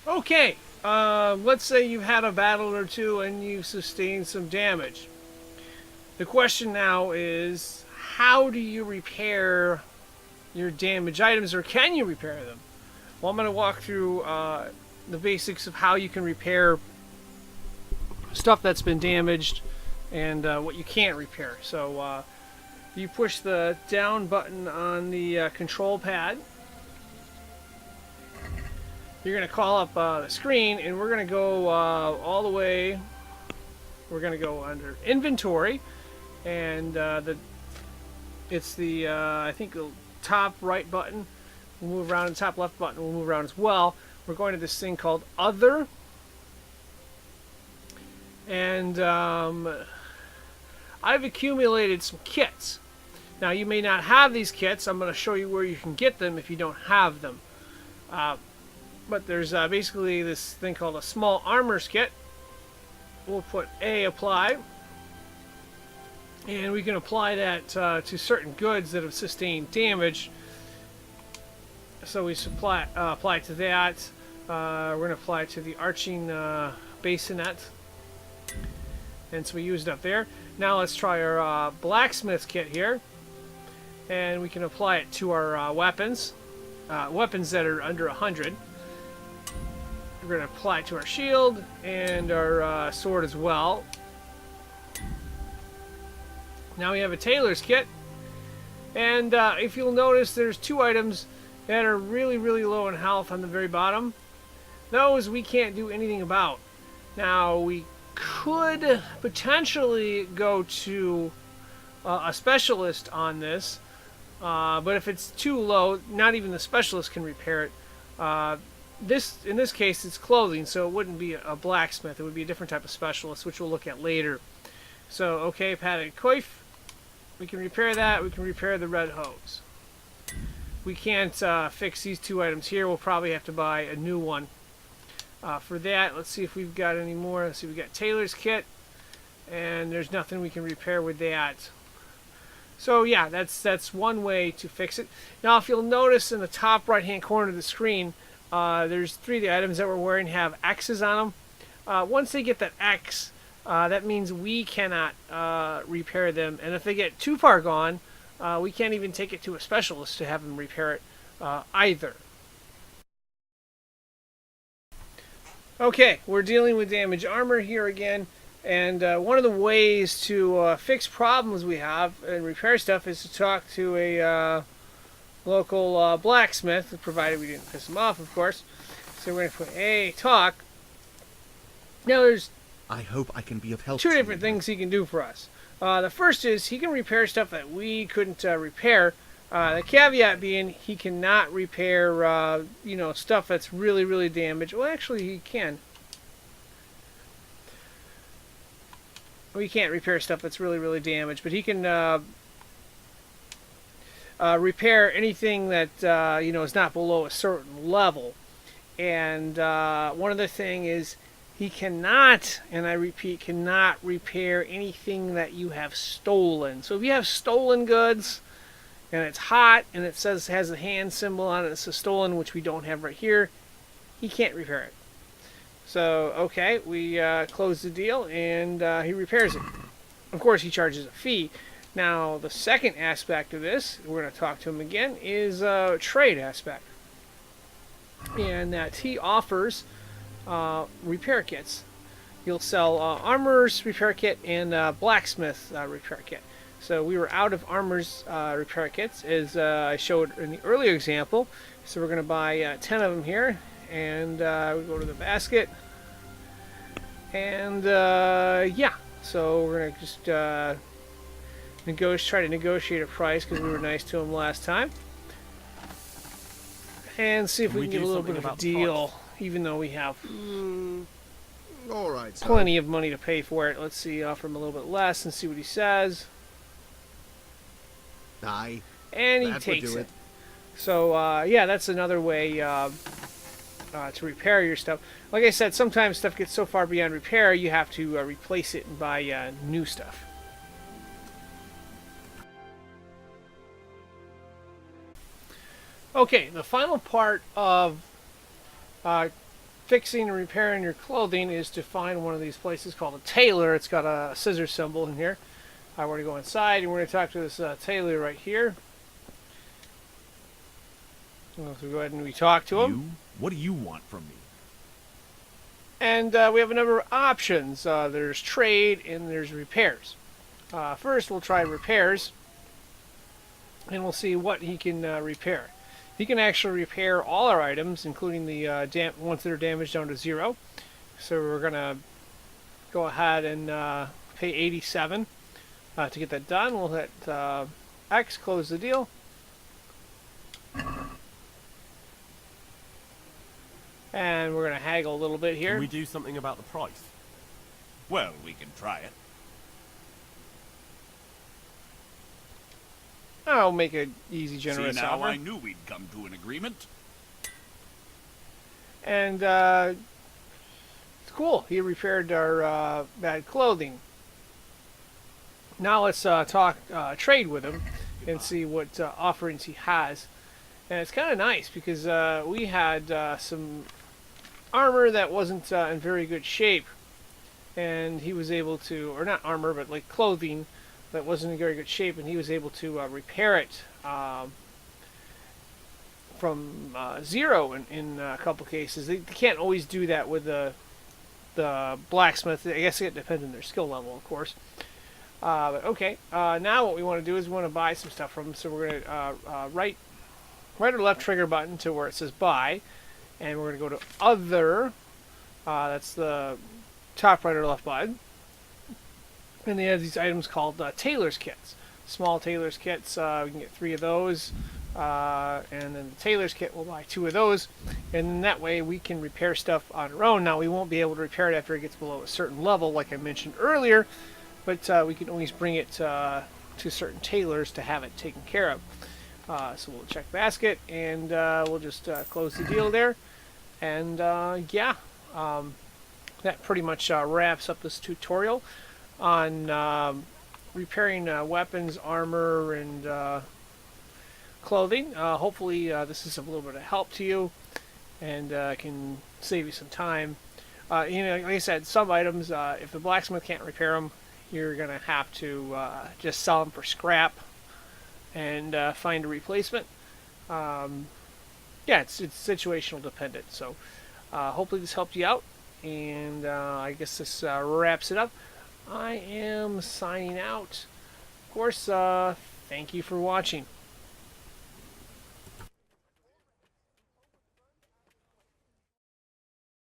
Okay, let's say you've had a battle or two and you've sustained some damage. The question now is, how do you repair your damaged items, or can you repair them? Well, I'm going to walk through the basics of how you can repair stuff that's been damaged and what you can't repair. So you push the down button on the control pad. You're going to call up the screen, and we're going to go all the way. We're going to go under inventory, and it's the I think the top right button. We'll move around, and the top left button will move around as well. We're going to this thing called Other, and I've accumulated some kits. Now, you may not have these kits. I'm going to show you where you can get them if you don't have them. But there's basically this thing called a small armors kit. We'll put A, apply, and we can apply that to certain goods that have sustained damage. So we apply to that. We're going to apply to the arching bassinet, and so we used it up there. Now let's try our blacksmith kit here, and we can apply it to our weapons that are under 100. We're going to apply it to our shield and our sword as well. Now we have a tailor's kit, and if you'll notice, there's two items that are really low in health on the very bottom. Those we can't do anything about. Now, we could potentially go to a specialist on this, but if it's too low, not even the specialist can repair it. In this case, it's clothing, so it wouldn't be a blacksmith. It would be a different type of specialist, which we'll look at later. So, okay, padded coif. We can repair that. We can repair the red hose. We can't fix these two items here. We'll probably have to buy a new one. For that, let's see if we've got any more. Let's see, we've got tailor's kit, and there's nothing we can repair with that. So yeah, that's one way to fix it. Now, if you'll notice in the top right-hand corner of the screen, there's three of the items that we're wearing have X's on them. Once they get that X, that means we cannot repair them, and if they get too far gone, we can't even take it to a specialist to have them repair it either. Okay, we're dealing with damaged armor here again, and one of the ways to fix problems we have and repair stuff is to talk to a local blacksmith, provided we didn't piss him off, of course. So we're going to put a talk. Now there's I hope I can be of help. two different things he can do for us. The first is he can repair stuff that we couldn't repair. The caveat being he cannot repair, stuff that's really damaged. Well, actually, he can. We can't repair stuff that's really damaged, but he can repair anything that is not below a certain level. And one other thing is he cannot, and I repeat, cannot repair anything that you have stolen. So if you have stolen goods, and it's hot, and it has a hand symbol on it, it's a stolen, which we don't have right here, he can't repair it. So, okay, we close the deal, and he repairs it. Of course, he charges a fee. Now, the second aspect of this, we're going to talk to him again, is a trade aspect. And that he offers repair kits. He'll sell armor's repair kit and blacksmith repair kit. So we were out of armor's repair kits, as I showed in the earlier example. So we're going to buy 10 of them here, and we go to the basket. And yeah, so we're going to just try to negotiate a price because we were nice to him last time, and see if we can get a little bit of a deal, even though we have All right, plenty of money to pay for it. Let's see, offer him a little bit less and see what he says. Aye. And he takes it. So, yeah, that's another way to repair your stuff. Like I said, sometimes stuff gets so far beyond repair, you have to replace it and buy new stuff. Okay, the final part of fixing and repairing your clothing is to find one of these places called a tailor. It's got a scissor symbol in here. We're going to go inside and we're going to talk to this tailor right here. So go ahead and we talk to him. You? What do you want from me? And we have a number of options. There's trade and there's repairs. First, we'll try repairs, and we'll see what he can repair. He can actually repair all our items, including the ones that are damaged down to 0. So we're going to go ahead and pay 87 to get that done. We'll hit X, close the deal. And we're going to haggle a little bit here. Can we do something about the price? Well, we can try it. I'll make an easy, generous See, now offer. I knew we'd come to an agreement. And it's cool. He repaired our bad clothing. Now let's talk trade with him and see what offerings he has. And it's kind of nice because we had some armor that wasn't in very good shape, and he was able to, or not armor, but like clothing that wasn't in very good shape, and he was able to repair it from 0 in a couple cases. They can't always do that with the blacksmith. I guess it depends on their skill level, of course. But okay, now what we want to do is we want to buy some stuff from him. So we're going to right or left trigger button to where it says buy, and we're going to go to other. That's the top right or left button. And they have these items called tailor's kits. Small tailor's kits, we can get 3 of those. And then the tailor's kit, we'll buy 2 of those. And then that way we can repair stuff on our own. Now we won't be able to repair it after it gets below a certain level, like I mentioned earlier. But we can always bring it to certain tailors to have it taken care of. So we'll check basket, and we'll just close the deal there. And yeah, that pretty much wraps up this tutorial on repairing weapons, armor, and clothing. Hopefully this is a little bit of help to you and can save you some time. Like I said, some items, if the blacksmith can't repair them, you're going to have to just sell them for scrap and find a replacement. Yeah, it's situational dependent. So hopefully this helped you out, and I guess this wraps it up. I am signing out. Of course, thank you for watching.